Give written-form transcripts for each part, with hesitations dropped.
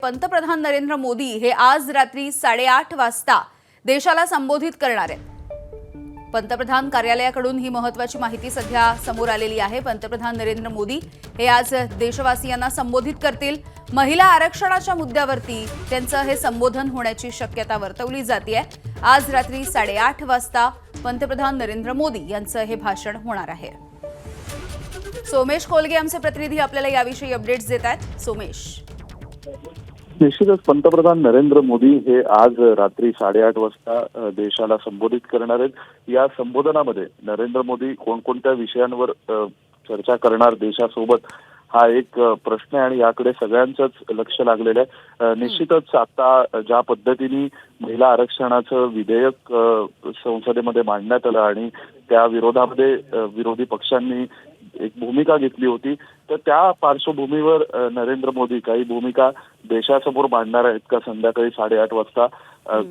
पंतप्रधान नरेंद्र मोदी हे आज रात्री 8:30 वाजता देशाला संबोधित करणार आहेत। पंतप्रधान कार्यालयाकडून ही महत्त्वाची माहिती सध्या समोर आलेली आहे। पंतप्रधान नरेंद्र मोदी हे आज देशवासियांना संबोधित करतील। महिला आरक्षणाच्या मुद्द्यावरती त्यांचं हे संबोधन होण्याची शक्यता वर्तवली जाते। आज रात्री 8:30 वाजता पंतप्रधान नरेंद्र मोदी यांचं हे भाषण होणार आहे। सोमेश कोलगे आमचे प्रतिनिधी आपल्याला याविषयी अपडेट्स देत आहेत। सोमेश, निश्चितच पंतप्रधान नरेंद्र मोदी हे आज रात्री 8:30 वाजता देशाला संबोधित करणार आहेत। या संबोधनामध्ये नरेंद्र मोदी कोणकोणत्या विषयांवर चर्चा करणार देशासोबत हा एक प्रश्न आहे आणि याकडे सगळ्यांचंच लक्ष लागलेलं आहे। निश्चितच आता ज्या पद्धतीने महिला आरक्षणाचं विधेयक संसदेमध्ये मांडण्यात आलं आणि त्या विरोधामध्ये विरोधी पक्षांनी एक भूमिका घेतली होती, तर त्या पार्श्वभूमीवर नरेंद्र मोदी काही भूमिका देशासमोर मांडणार आहेत का? संध्याकाळी 8:30 वाजता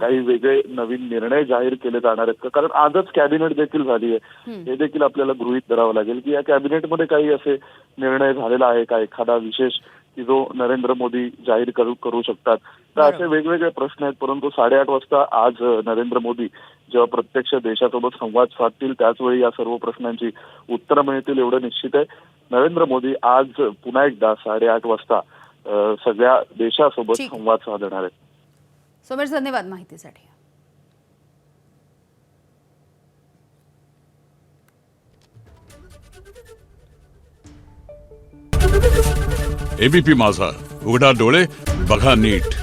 काही वेगळे नवीन निर्णय जाहीर केले जाणार आहेत का? कारण आजच कॅबिनेट देखील झाली आहे, हे देखील आपल्याला गृहीत धरावं लागेल की या कॅबिनेटमध्ये काही असे निर्णय झालेला आहे का, एखादा विशेष की जो नरेंद्र मोदी जाहीर करू शकतात। तर असे वेगवेगळे प्रश्न आहेत। परंतु 8:30 वाजता आज नरेंद्र मोदी जेव्हा प्रत्यक्ष देशासोबत संवाद साधतील त्याचवेळी या सर्व प्रश्नांची उत्तरं मिळतील एवढं निश्चित आहे। नरेंद्र मोदी आज पुन्हा एकदा 8:30 वाजता सगळ्या देशासोबत संवाद साधणार आहेत। सोमेश, धन्यवाद माहितीसाठी। एबीपी माझा, उघडा डोळे बघा नीट।